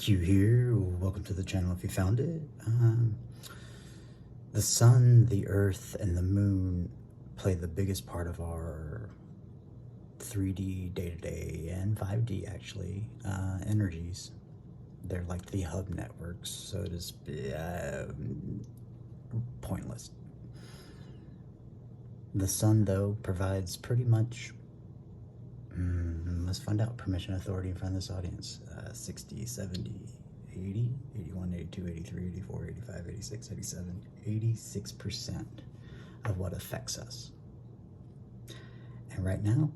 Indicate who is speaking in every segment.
Speaker 1: Q here. Welcome to the channel if you found it. The sun, the earth, and the moon play the biggest part of our 3D day-to-day and 5D actually energies. They're like the hub networks, so it is pointless. The sun, though, provides pretty much, let's find out, permission, authority in front of this audience. 60, 70, 80, 81, 82, 83, 84, 85, 86, 87, 86% of what affects us. And right now,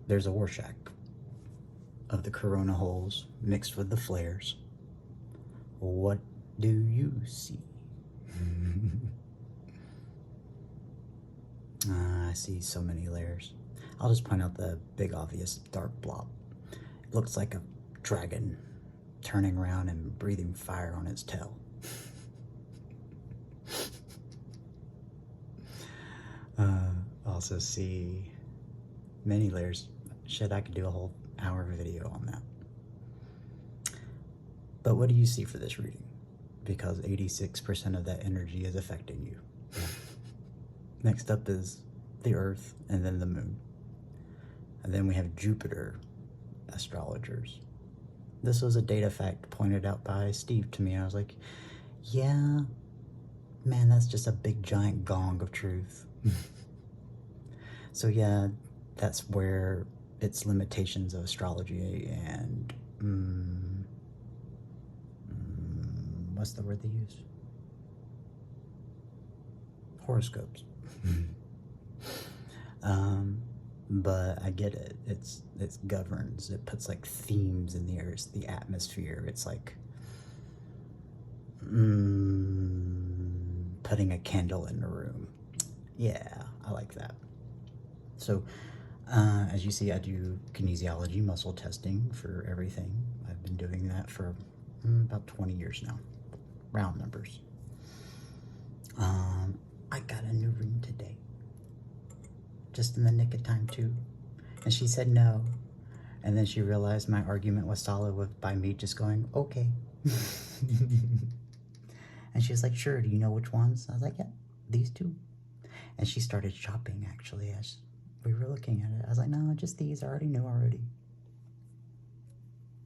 Speaker 1: there's a Rorschach of the corona holes mixed with the flares. What do you see? I see so many layers. I'll just point out the big obvious dark blob. It looks like a dragon turning around and breathing fire on its tail. Also see many layers. Shit, I could do a whole hour video on that. But what do you see for this reading? Because 86% of that energy is affecting you. Next up is the Earth and then the Moon. And then we have Jupiter astrologers. This was a data fact pointed out by Steve to me. I was like, yeah, man, that's just a big giant gong of truth. So yeah, that's where its limitations of astrology and what's the word they use? Horoscopes. But I get it. It governs. It puts like themes in the earth, the atmosphere. It's like putting a candle in a room. Yeah, I like that. So, as you see, I do kinesiology, muscle testing for everything. I've been doing that for about 20 years now. Round numbers. I got a new ring today. Just in the nick of time too. And she said no. And then she realized my argument was solid by me just going, okay. And she was like, sure, do you know which ones? I was like, yeah, these two. And she started shopping actually as we were looking at it. I was like, no, just these. I already knew already.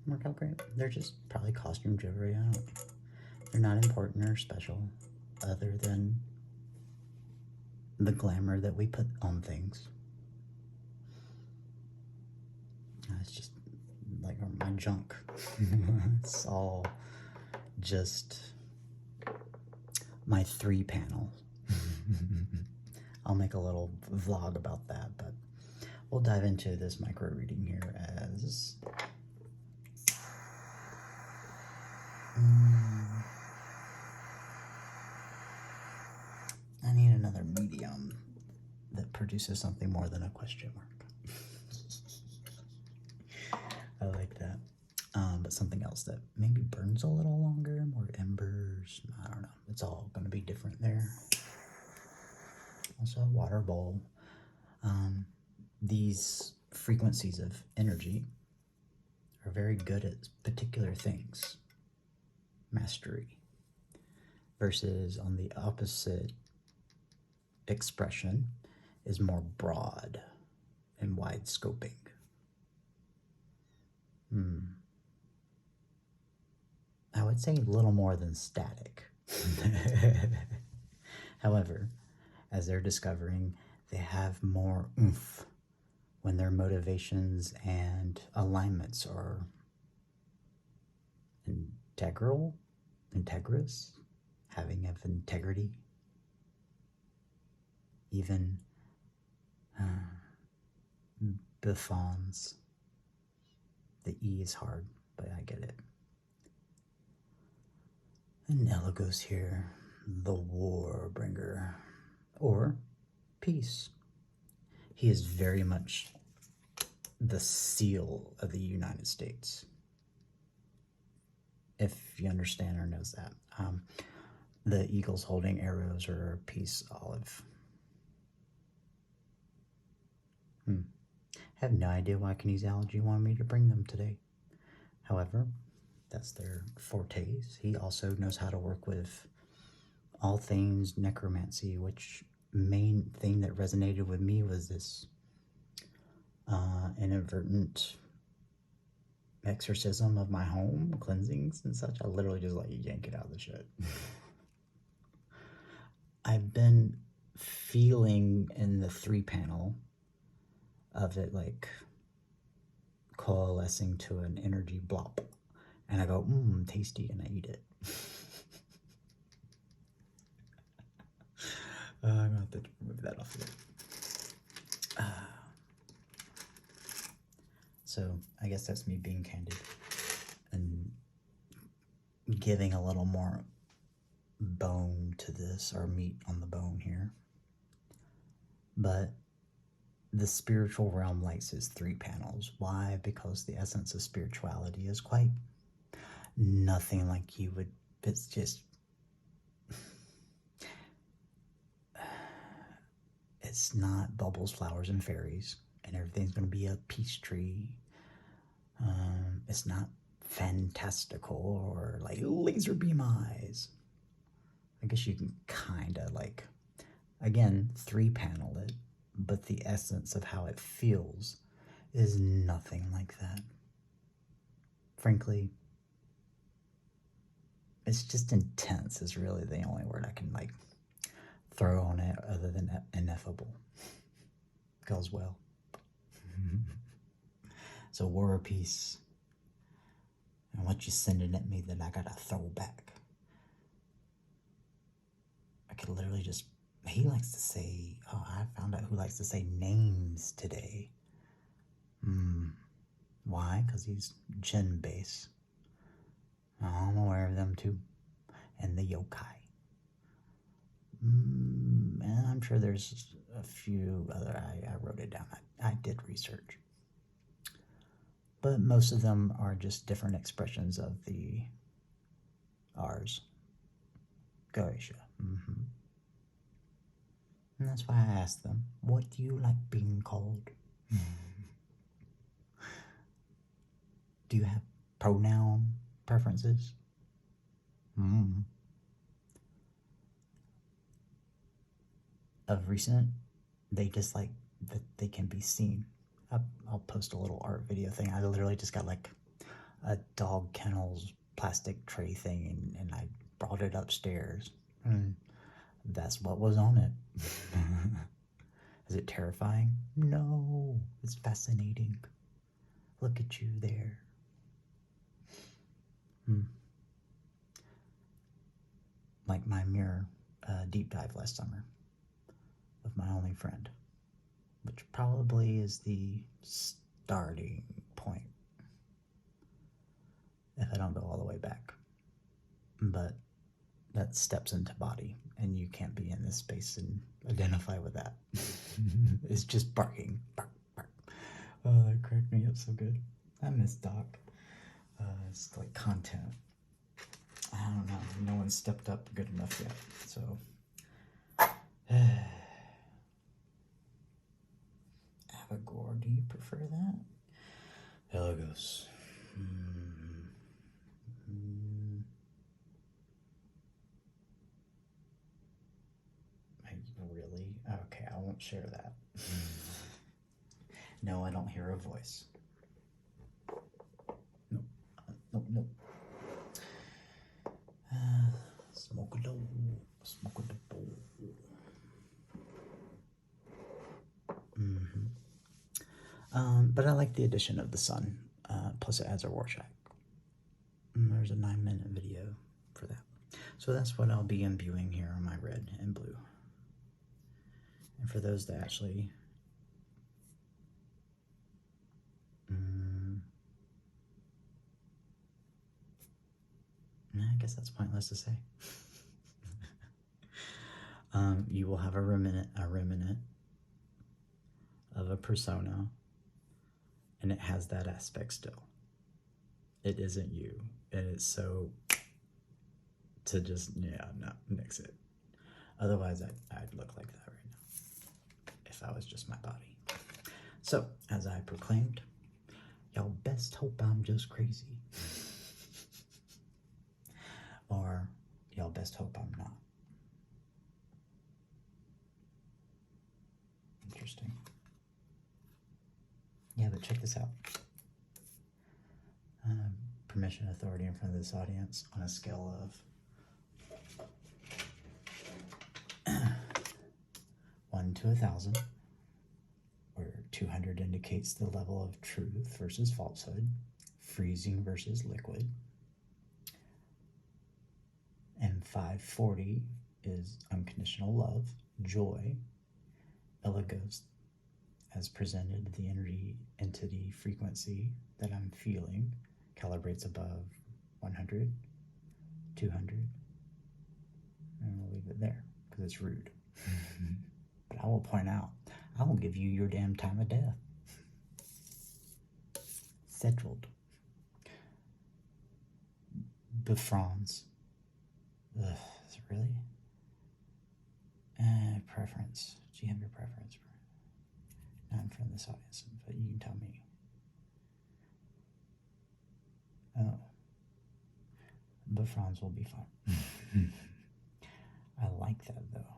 Speaker 1: Worked out great. They're just probably costume jewelry. They're not important or special other than the glamour that we put on things. It's just like my junk. It's all just my 3 panel. I'll make a little vlog about that, but we'll dive into this micro reading here as I need another medium that produces something more than a question mark. I like that. But something else that maybe burns a little longer, more embers. I don't know. It's all going to be different there. Also a water bowl. These frequencies of energy are very good at particular things. Mastery. Versus on the opposite expression is more broad and wide scoping. I would say a little more than static. However, as they're discovering, they have more oomph when their motivations and alignments are integrous, having of integrity, even Bifrons. The E is hard, but I get it. And Eligos here, the war bringer, or peace. He is very much the seal of the United States, if you understand or knows that. The eagles holding arrows or a peace olive. I have no idea why kinesiology wanted me to bring them today. However, That's their fortes. He also knows how to work with all things necromancy, which main thing that resonated with me was this inadvertent exorcism of my home, cleansings and such. I literally just like yank it out of the shit. I've been feeling in the 3-panel of it like coalescing to an energy blop, and I go, tasty, and I eat it. I'm gonna have to remove that off of it. So I guess that's me being candid and giving a little more bone to this, or meat on the bone here. But the spiritual realm likes its 3 panels. Why? Because the essence of spirituality is quite nothing like you would, it's just, it's not bubbles, flowers, and fairies, and everything's going to be a peace tree. It's not fantastical or like laser beam eyes. I guess you can kind of like, again, 3-panel it, but the essence of how it feels is nothing like that. Frankly, it's just intense is really the only word I can like throw on it, other than ineffable. Goes well. So War or Peace, and what you sending at me that I gotta throw back. I could literally just, he likes to say, I found out who likes to say names today. Why? Because he's Jin base. I'm aware of them too. And the yokai. And I'm sure there's a few other, I wrote it down. I did research. But most of them are just different expressions of the R's. Goisha. And that's why I asked them, what do you like being called? Do you have pronoun preferences? Of recent, they just like that they can be seen. I'll post a little art video thing. I literally just got like a dog kennels plastic tray thing, and I brought it upstairs. And that's what was on it. Is it terrifying? No, it's fascinating. Look at you there. Like my mirror deep dive last summer of my only friend, which probably is the starting point if I don't go all the way back. But that steps into body, and you can't be in this space and identify with that. It's just barking, bark, bark. Oh, that cracked me up so good. I miss Doc. It's like content. I don't know. No one stepped up good enough yet. So, Abigro, do you prefer that? Elagos. Really? Okay, I won't share that. No, I don't hear a voice. Nope. Smoke a dough. Smoke a dough. But I like the addition of the sun. Plus it adds a Rorschach. There's a 9-minute video for that. So that's what I'll be imbuing here on my red and blue. And for those that actually I guess that's pointless to say. You will have a remnant of a persona, and it has that aspect still. It isn't you, and it's so to just nix it. Otherwise, I'd look like that right now if I was just my body. So, as I proclaimed, y'all best hope I'm just crazy. Y'all best hope I'm not. Interesting. Yeah, but check this out. Permission, authority in front of this audience on a scale of 1 to 1,000, where 200 indicates the level of truth versus falsehood, freezing versus liquid, and 540 is unconditional love, joy. Elegos as presented, the energy entity frequency that I'm feeling calibrates above 100, 200, and we'll leave it there because it's rude. But I will point out, I will give you your damn time of death. Settled. Bifrons. Ugh, is it really? Preference. Do you have your preference? Not in front of this audience, but you can tell me. Oh. Bifrons will be fun. I like that though.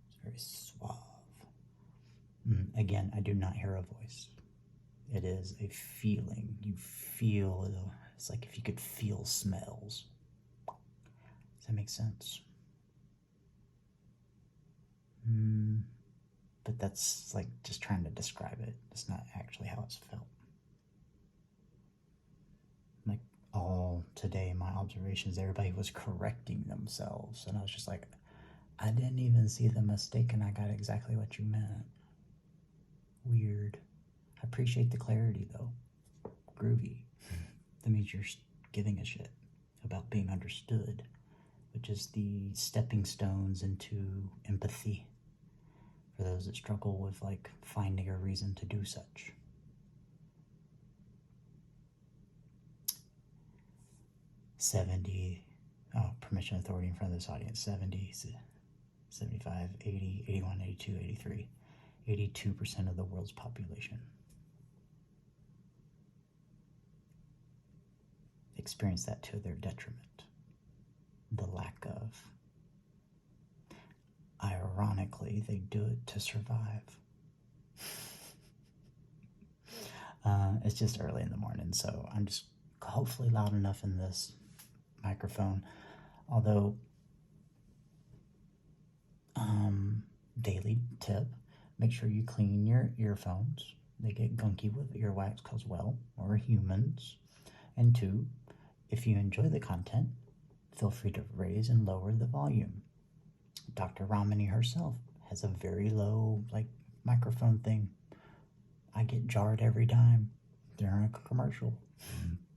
Speaker 1: It's very suave. Again, I do not hear a voice. It is a feeling. You feel, it's like if you could feel smells. Does that make sense? But that's like just trying to describe it. It's not actually how it's felt. Like all today, my observations, everybody was correcting themselves. And I was just like, I didn't even see the mistake and I got exactly what you meant. Weird. I appreciate the clarity though. Groovy. That means you're giving a shit about being understood, which is the stepping stones into empathy for those that struggle with like finding a reason to do such. Permission, authority in front of this audience. 70, 75, 80, 81, 82, 83. 82% of the world's population experience that to their detriment. The lack of. Ironically, they do it to survive. It's just early in the morning, so I'm just hopefully loud enough in this microphone. Although, daily tip, make sure you clean your earphones. They get gunky with earwax as well. We're humans. And 2, if you enjoy the content, feel free to raise and lower the volume. Dr. Ramani herself has a very low microphone thing. I get jarred every time during a commercial,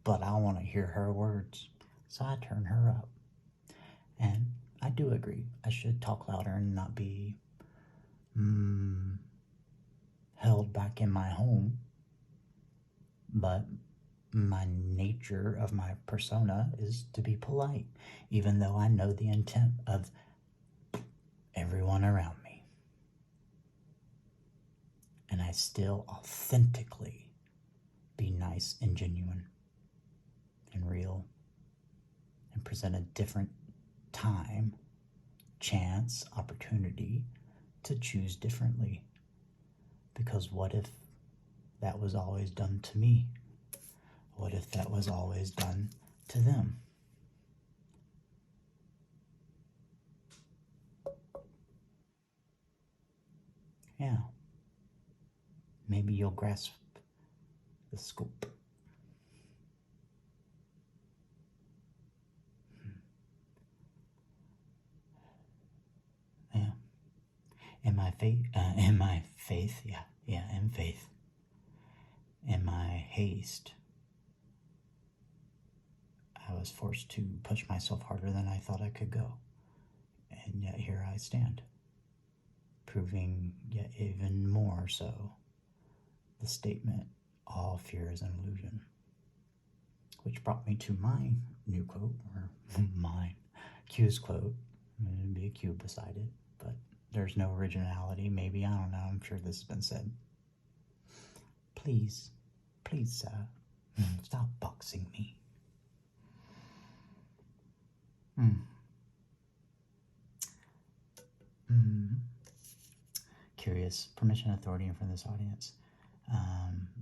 Speaker 1: but I want to hear her words, so I turn her up. And I do agree, I should talk louder and not be held back in my home, but my nature of my persona is to be polite, even though I know the intent of everyone around me. And I still authentically be nice and genuine and real and present a different time, chance, opportunity to choose differently. Because what if that was always done to me? What if that was always done to them? Yeah. Maybe you'll grasp the scope. Yeah. In my faith, in my haste, I was forced to push myself harder than I thought I could go. And yet here I stand, proving yet even more so the statement, all fear is an illusion. Which brought me to my new quote, or mine, Q's quote. There'd be a Q beside it, but there's no originality. Maybe, I don't know, I'm sure this has been said. Please, sir, stop boxing me. focus, permission, authority, and from this audience.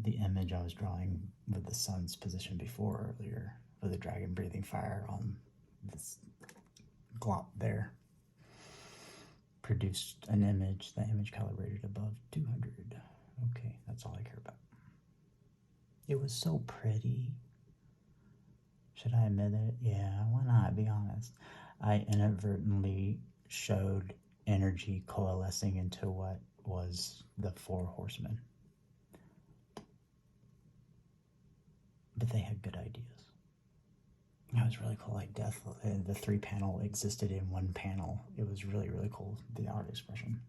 Speaker 1: The image I was drawing with the sun's position before earlier, with the dragon breathing fire on this glop there, produced an image, the image calibrated above 200. Okay, that's all I care about. It was so pretty. Should I admit it? Yeah, why not? Be honest. I inadvertently showed energy coalescing into what was the 4 horsemen. But they had good ideas. It was really cool, like death, the 3 panel existed in 1 panel. It was really, really cool, the art expression.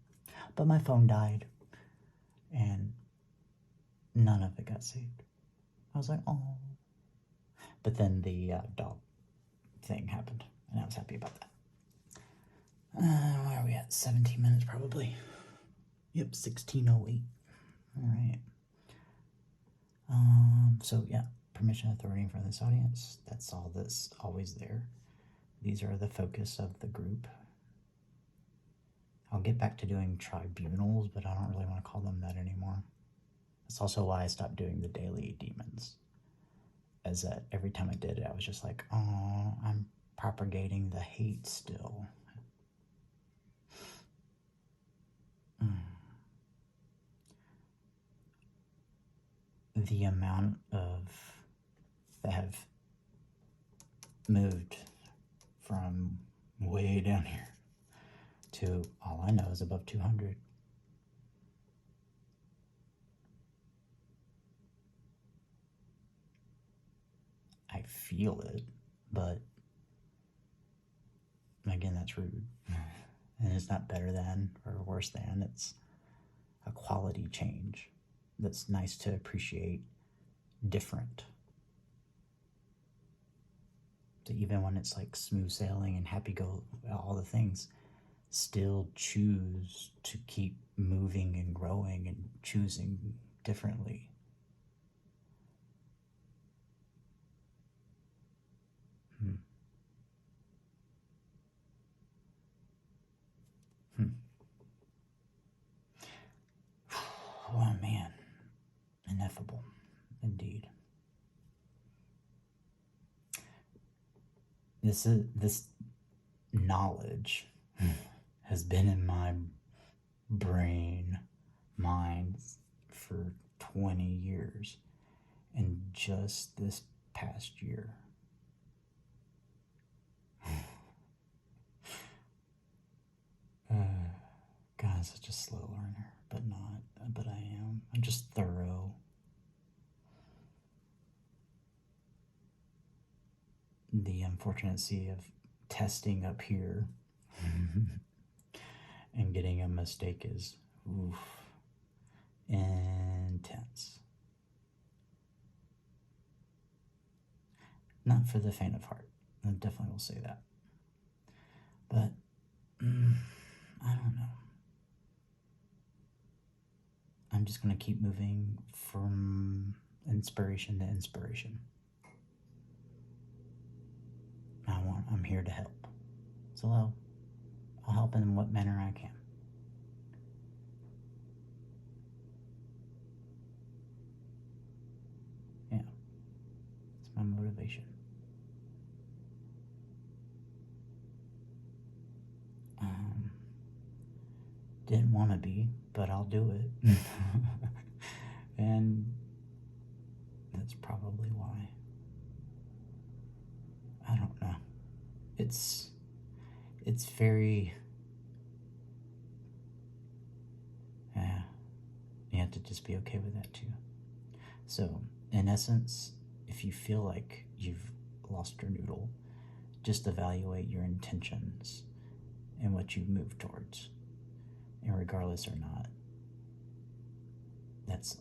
Speaker 1: But my phone died, and none of it got saved. I was like, oh. But then the dog thing happened, and I was happy about that. Where are we at? 17 minutes, probably. Yep, 16:08. All right. So yeah, permission, authority from this audience. That's all that's always there. These are the focus of the group. I'll get back to doing tribunals, but I don't really want to call them that anymore. That's also why I stopped doing the daily demons. As that every time I did it, I was just like, oh, I'm propagating the hate still. The amount of that have moved from way down here to all I know is above 200. I feel it, but again, that's rude. And it's not better than or worse than, it's a quality change that's nice to appreciate different. So even when it's like smooth sailing and happy go, all the things, still choose to keep moving and growing and choosing differently. Oh man, ineffable, indeed. This knowledge has been in my brain, mind for 20 years, and just this past year. God, I'm such a slow learner, but I am. I'm just thorough. The unfortunacy of testing up here and getting a mistake is intense. Not for the faint of heart. I definitely will say that. But I don't know. I'm just going to keep moving from inspiration to inspiration. I'm here to help. So I'll help in what manner I can. Yeah. It's my motivation. Didn't want to be, but I'll do it. And that's probably why. I don't know. It's very, you have to just be okay with that too. So, in essence, if you feel like you've lost your noodle, just evaluate your intentions and what you move towards. And regardless or not, that's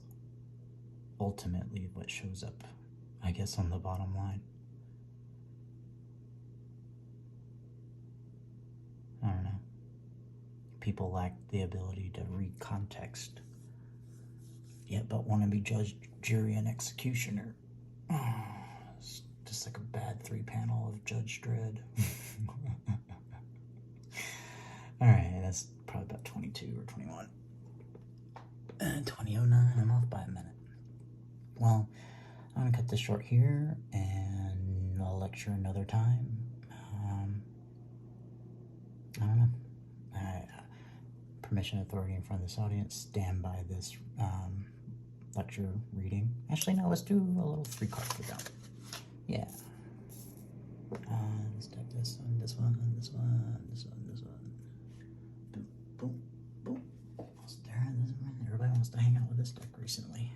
Speaker 1: ultimately what shows up, I guess, on the bottom line. I don't know. People lack the ability to read context, yet but want to be judge, jury, and executioner. It's just like a bad 3-panel of Judge Dredd. Alright, that's probably about 22 or 21. 20:09, I'm off by a minute. Well, I'm gonna cut this short here, and I'll lecture another time. I don't know. Permission, authority in front of this audience. Stand by this lecture reading. Actually, no, let's do a little free card for them. Yeah. Let's take this one, this one, this one, this one, this one. Boom, boom, boom. Almost there. Everybody wants to hang out with this deck recently.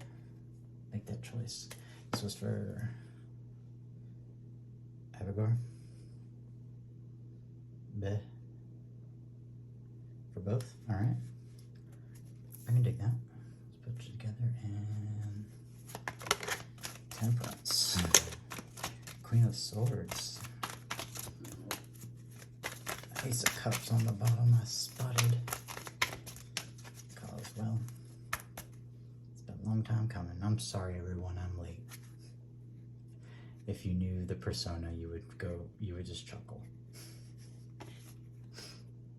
Speaker 1: Make that choice. This was for Abigro. Bleh. For both? Alright. I can dig that. Let's put it together and Temperance. Queen of Swords. Ace of Cups on the bottom I spotted. Because, well, it's been a long time coming. I'm sorry everyone, I'm late. If you knew the persona, you would just chuckle.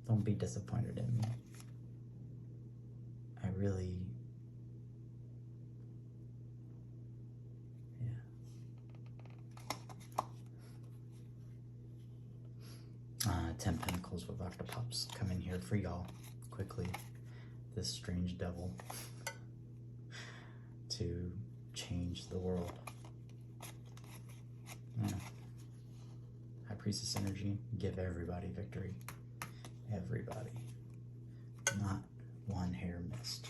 Speaker 1: Don't be disappointed in me. I really, yeah. 10 Pentacles with Octopops coming here for y'all quickly. This strange devil to change the world. Yeah. High Priestess energy, give everybody victory. Everybody. Not one hair missed.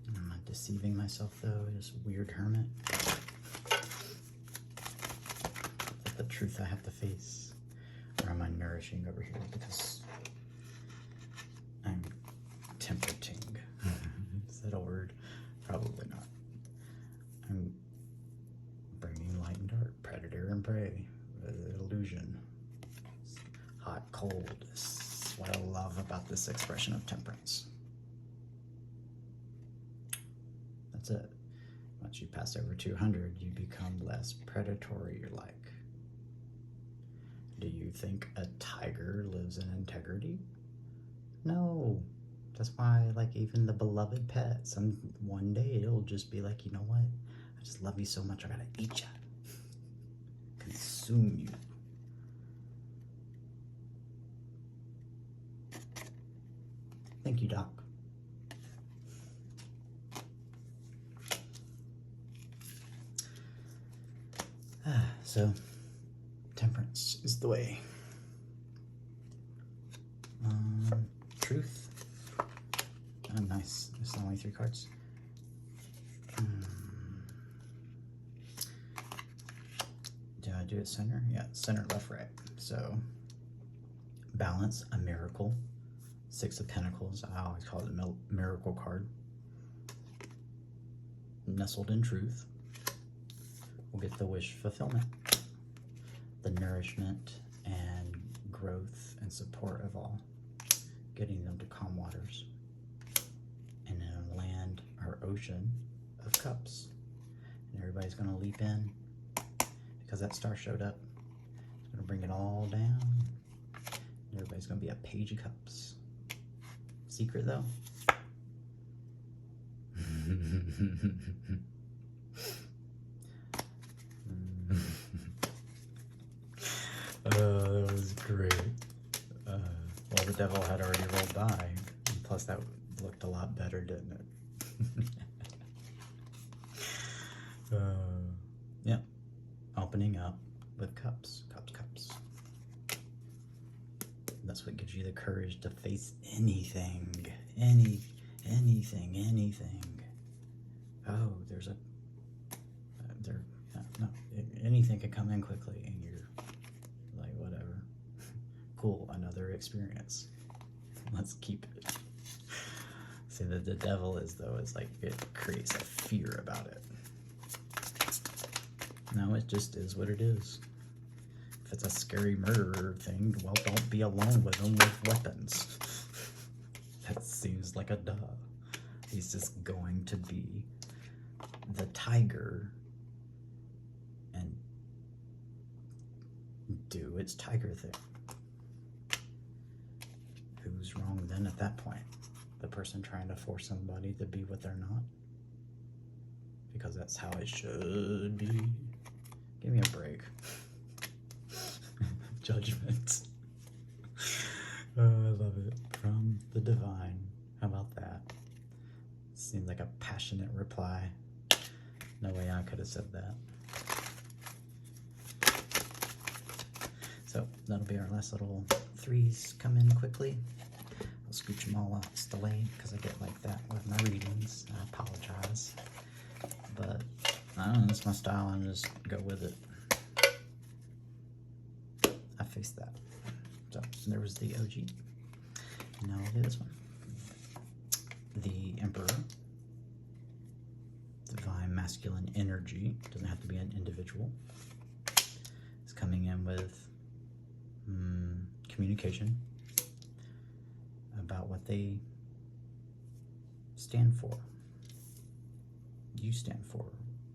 Speaker 1: Am I deceiving myself though? This weird hermit? Is that the truth I have to face? Or am I nourishing over here because I'm temperating? Is that a word? Probably not. I'm bringing light and dark, predator and prey, illusion. Hot, cold. This is what I love about this expression of temperance. That's it. Once you pass over 200, you become less predatory, like. Do you think a tiger lives in integrity? No. That's why, like, even the beloved pet, one day it'll just be like, you know what? I just love you so much, I gotta eat you. Consume you. Thank you, Doc. So, temperance is the way. Truth. Oh, nice. There's only 3 cards. Do I do it center? Yeah, center, left, right. So, balance, a miracle. 6 of Pentacles. I always call it a miracle card. Nestled in truth. We'll get the wish fulfillment. The nourishment and growth and support of all. Getting them to calm waters. And then land our ocean of cups. And everybody's going to leap in because that star showed up. It's going to bring it all down. And everybody's going to be a page of cups. Secret though? That was great. Well, the devil had already rolled by. And plus that looked a lot better, didn't it? Yeah. Opening up with cups. Cups. That's what gives you the courage to face anything. Anything. Oh, anything can come in quickly and you're like, whatever. Cool, another experience. Let's keep it. See, that the devil is like, it creates a fear about it. No, it just is what it is. If it's a scary murderer thing, well, don't be alone with him with weapons. That seems like a duh. He's just going to be the tiger and do its tiger thing. Who's wrong then at that point? The person trying to force somebody to be what they're not? Because that's how it should be. Give me a break. Judgment. Oh, I love it. From the divine. How about that? Seems like a passionate reply. No way I could have said that. So that'll be our last little threes come in quickly. I'll scooch them all out. It's delayed because I get like that with my readings. I apologize. But I don't know, it's my style. I just go with it. I faced that. So there was the OG. Now I'll do this one. The Emperor. Divine masculine energy. Doesn't have to be an individual. It's coming in with communication about what they stand for. You stand for.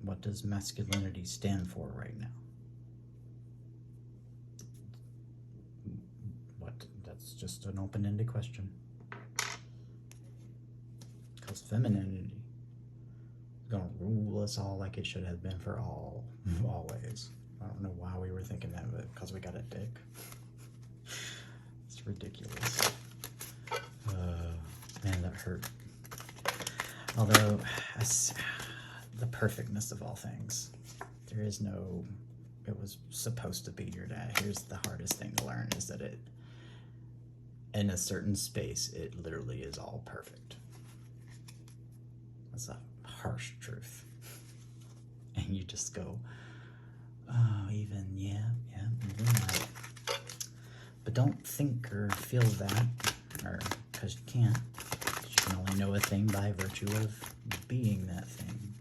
Speaker 1: What does masculinity stand for right now? What? That's just an open-ended question. Because femininity is going to rule us all like it should have been for always. I don't know why we were thinking that, but because we got a dick. It's ridiculous. Man, that hurt. Although, the perfectness of all things. There is no, it was supposed to be your dad. Here's the hardest thing to learn is that it, in a certain space, it literally is all perfect. That's a harsh truth. And you just go, oh, even that. But don't think or feel that, or because you can't. You can only know a thing by virtue of being that thing.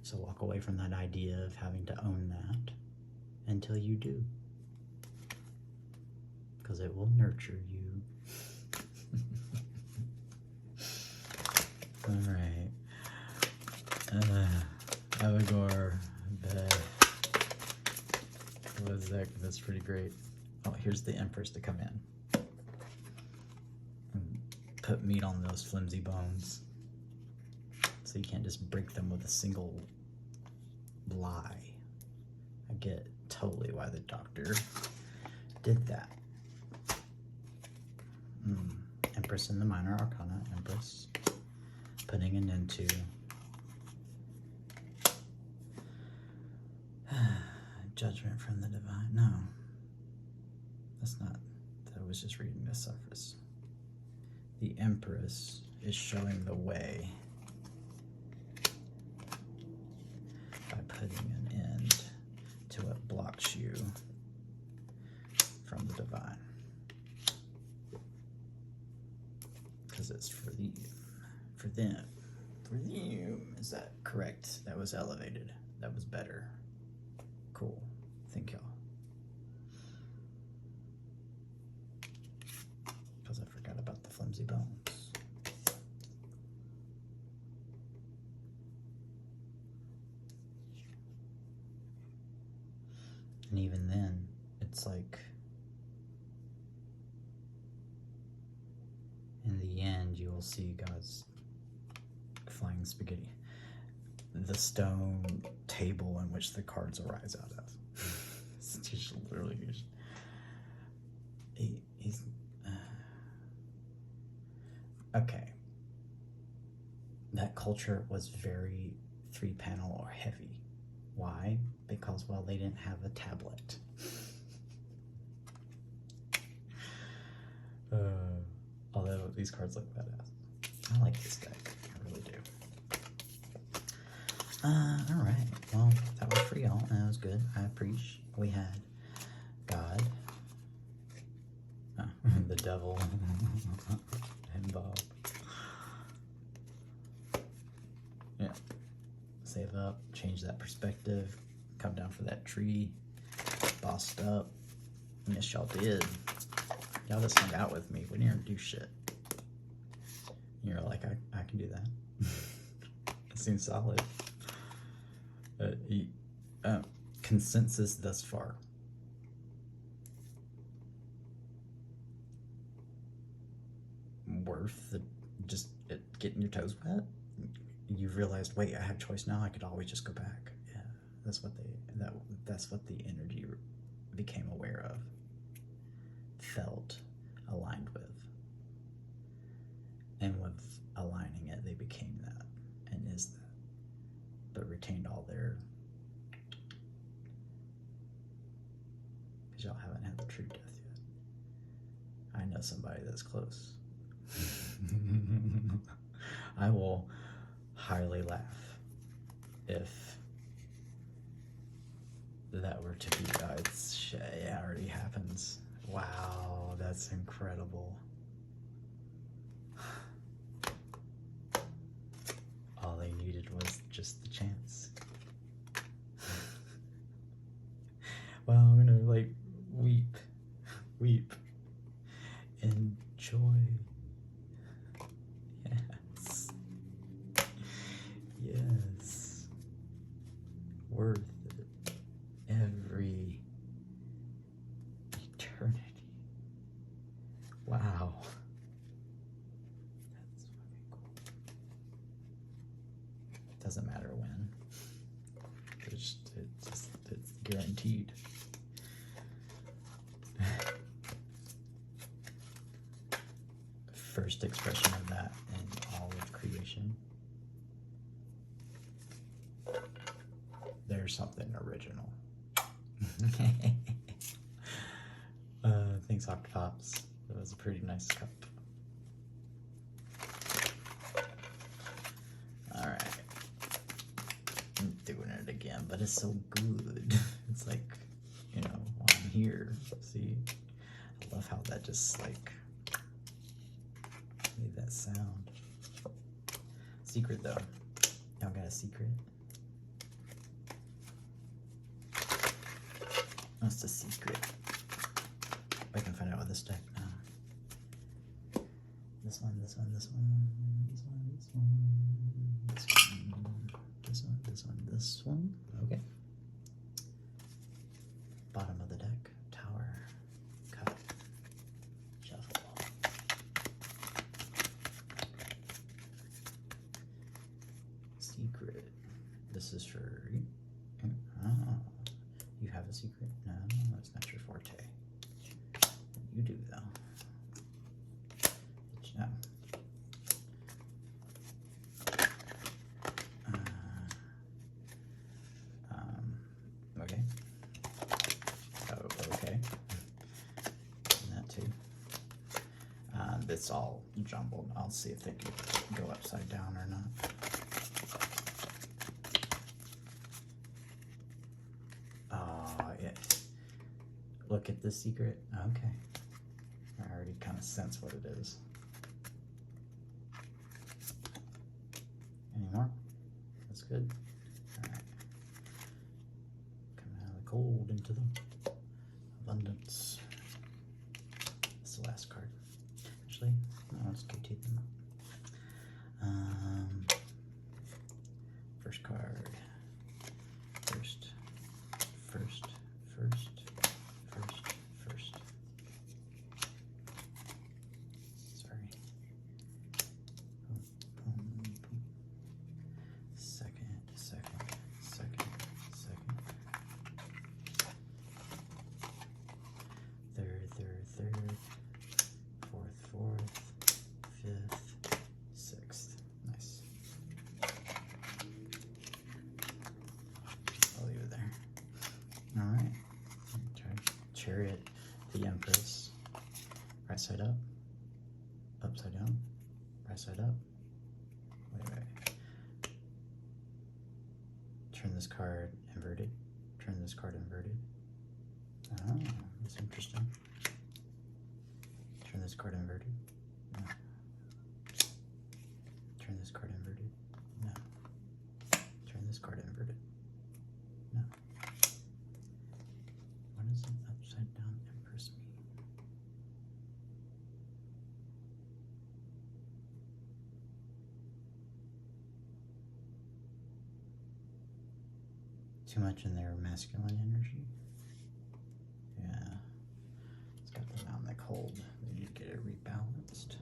Speaker 1: So walk away from that idea of having to own that until you do. Because it will nurture you. All right. Abigro. What is that? That's pretty great. Oh, here's the Empress to come in. And put meat on those flimsy bones. So you can't just break them with a single lie. I get totally why the doctor did that. Empress in the Minor Arcana. Empress. Putting an end to judgment from the divine. No. That's not. I was just reading the surface. The Empress is showing the way by putting an end to what blocks you from the divine. Because it's for them. For them. Is that correct? That was elevated. That was better. Cool. Thank y'all. Because I forgot about the flimsy bones. And even then, it's like, in the end, you will see God's flying spaghetti. The stone table in which the cards arise out of. It's just literally just, he's okay. That culture was very 3-panel or heavy. Why? Because, well, they didn't have a tablet. Although these cards look badass. I like this deck. I really do. Alright. Well, that was for y'all. That was good. I appreciate. We had God. The devil. And Bob. Yeah. Save up. Change that perspective. Come down for that tree. Bossed up. Yes, y'all did. Y'all just hung out with me. We didn't do shit. You're like, I can do that. It seems solid. Consensus thus far. worth just getting your toes wet. You realized, wait, I have choice now. I could always just go back. Yeah, that's what the energy became aware of, felt, aligned with, and with aligning it, they became that and is that, but retained all their. Because y'all haven't had the true death yet. I know somebody that's close. I will highly laugh if that were to be. It already happens. Wow, that's incredible. All they needed was just the chance. Wow, I'm gonna like weep in joy. Yes, worth it. Every eternity. Wow, that's fucking cool. Doesn't matter when. It's guaranteed. First expression of that in all of creation. There's something original. Thanks, Octopops. That was a pretty nice cup. Alright. I'm doing it again, but it's so good. It's like, while I'm here. See? I love how that just like made that sound. Secret though. Y'all got a secret? What's the secret? I can find out with this deck now. This one, this one, this one, this one, this one, this one, this one, this one, this one. Okay. Bottom of the deck. Tower. Cut. Shuffle. Secret. This is for you. Oh. You have a secret? No, that's not your forte. You do, though. But you know. Okay. Oh, okay. And that too. It's all jumbled. I'll see if they can go upside down or not. Look at the secret. Okay. I already kind of sense what it is. Any more? That's good. Alright. Coming out of the cold into the abundance. That's the last card. Actually, no, let's continue them up. First card. First. Sorry. Boom, boom, boom. Second. Third. Fourth. Fifth. Sixth. Nice. I'll leave it there. All right. Chariot, the Empress. Right side up. Upside down. Right side up. Wait. Turn this card inverted. Turn this card inverted. Oh, that's interesting. Turn this card inverted. No. Turn this card inverted. No. Turn this card inverted. No. What does an upside down Empress mean? Too much in their masculine energy? Yeah. It's got them out in the cold. They need to get it rebalanced.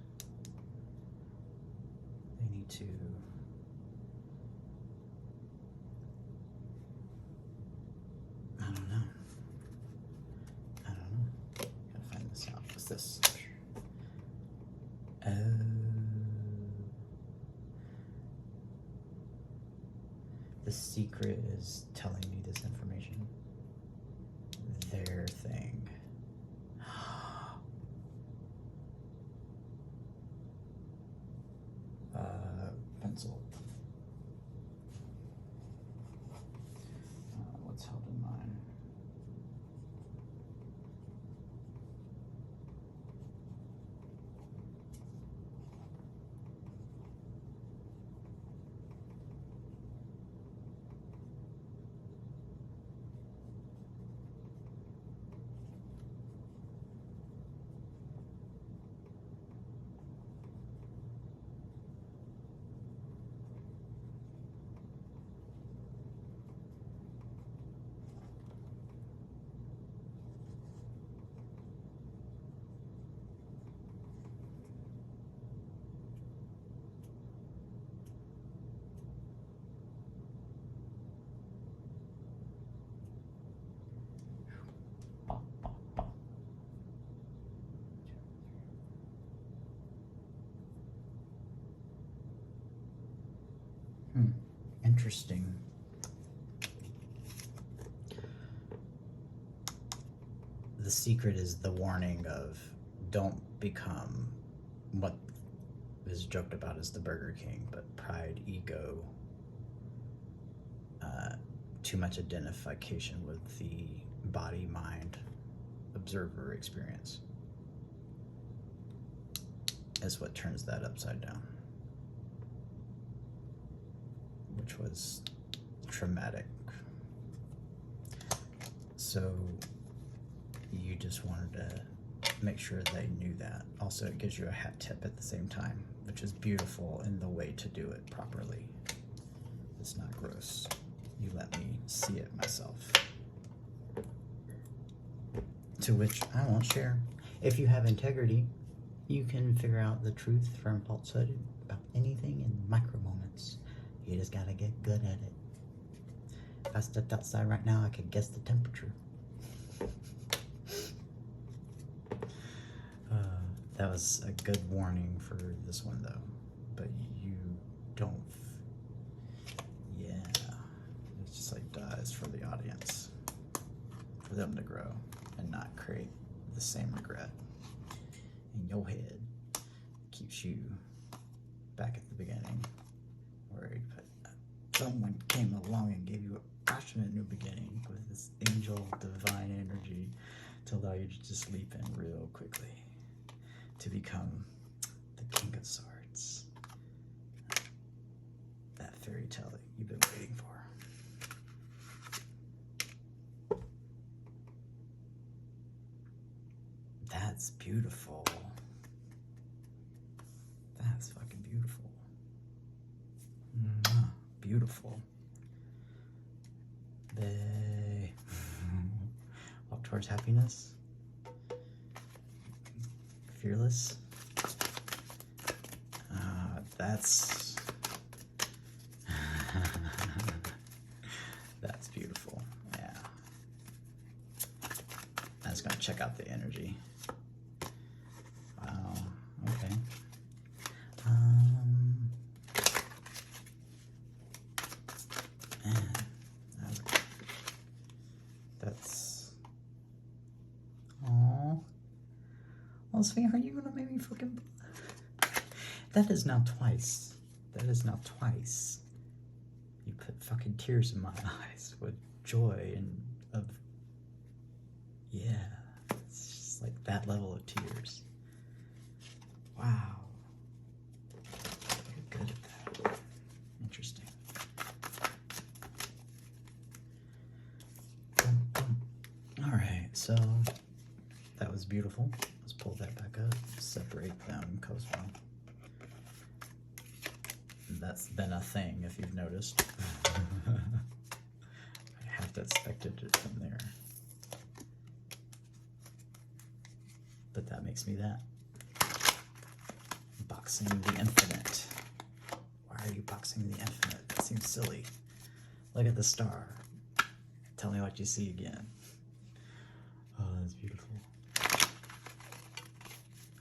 Speaker 1: The secret is telling me this information. Their thing. Pencil. What's held in mind? Interesting. The secret is the warning of don't become what is joked about as the Burger King, but pride, ego, too much identification with the body, mind, observer experience is what turns that upside down, which was traumatic. So you just wanted to make sure they knew that. Also, it gives you a hat tip at the same time, which is beautiful in the way to do it properly. It's not gross. You let me see it myself. To which I won't share. If you have integrity, you can figure out the truth from falsehood about anything in micro moments. You just gotta get good at it. If I stepped outside right now, I could guess the temperature. That was a good warning for this one though, but you don't, yeah, it's just like dies for the audience, for them to grow and not create the same regret in your head. Keeps you back at the beginning where someone came along and gave you a passionate new beginning with this angel divine energy to allow you to just leap in real quickly to become the King of Swords. That fairy tale that you've been waiting for. That's beautiful. That's fucking beautiful. Beautiful. They walk towards happiness. Fearless. That's that's beautiful. Yeah. I'm just gonna check out the energy. Wow. Okay. Man, that's. Aww. Well, sweetheart, you gonna make me fucking. That is now twice. That is now twice. You put fucking tears in my eyes with joy and of. Yeah. It's just like that level of tears. Wow. You're good at that. Interesting. Alright, so that was beautiful. Let's pull that back up, separate them, cause well, that's been a thing if you've noticed. I have to expected it from there. But that makes me that. Boxing the infinite. Why are you boxing the infinite? That seems silly. Look at the star. Tell me what you see again. Oh, that's beautiful.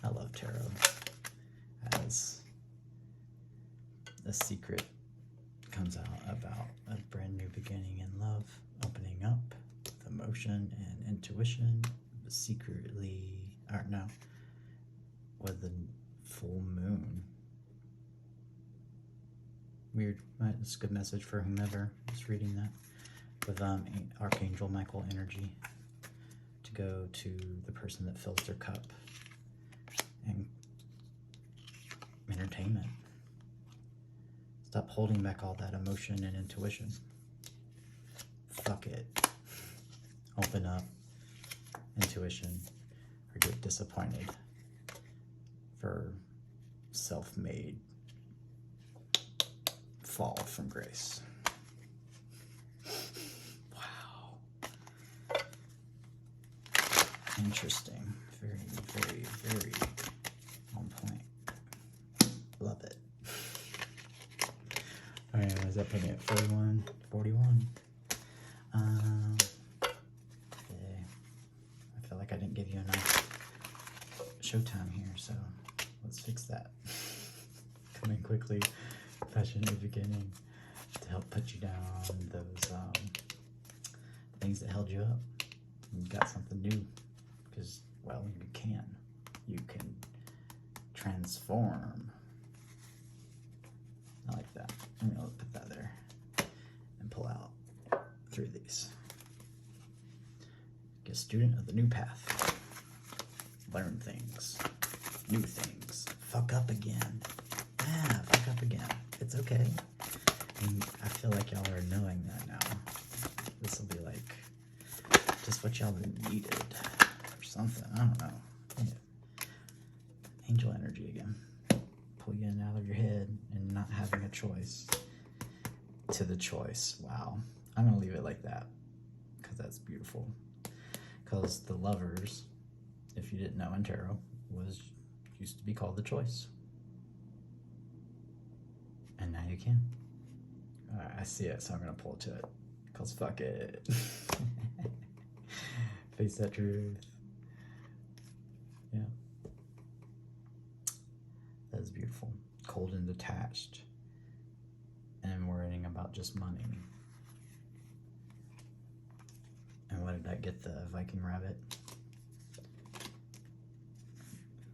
Speaker 1: I love tarot as a secret comes out about a brand new beginning in love, opening up with emotion and intuition, but secretly, or no, with the full moon. Weird. It's a good message for whomever is reading that. With Archangel Michael energy to go to the person that fills their cup and entertainment. Stop holding back all that emotion and intuition. Fuck it. Open up intuition or get disappointed for self-made fall from grace. Wow. Interesting. Very, very, very on point. Love it. Alright, what is that putting it? 41? 41. Okay. I feel like I didn't give you enough showtime here, so let's fix that. Coming quickly, passionate beginning to help put you down those things that held you up. You got something new because, well, you can transform. I like that. I'm gonna put that there and pull out through these. Get a student of the new path. Learn things, new things. Fuck up again. Yeah, fuck up again. It's okay. And I feel like y'all are knowing that now. This will be like just what y'all needed or something. I don't know. Yeah. Angel energy again. Pull you in out of your head and not having a choice to the choice. Wow. I'm going to leave it like that because that's beautiful. Because the Lovers, if you didn't know in tarot, used to be called the Choice. And now you can. I see it, so I'm going to pull to it. Because fuck it. Face that truth. Yeah. That is beautiful. Cold and detached. And worrying about just money. And what did I get? The Viking rabbit?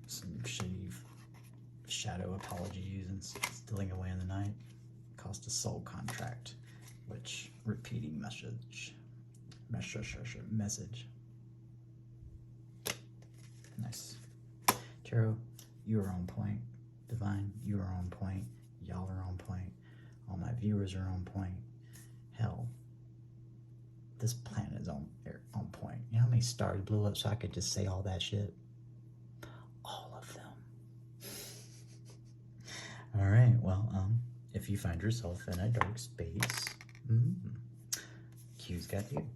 Speaker 1: Some shitty shadow apologies and stealing away in the night. Cost a soul contract. Which, repeating message. Nice. Tarot, you are on point. Divine, you are on point. Y'all are on point. All my viewers are on point. Hell, this planet is on point. You know how many stars blew up so I could just say all that shit? All of them. All right, well, if you find yourself in a dark space, Q's got you.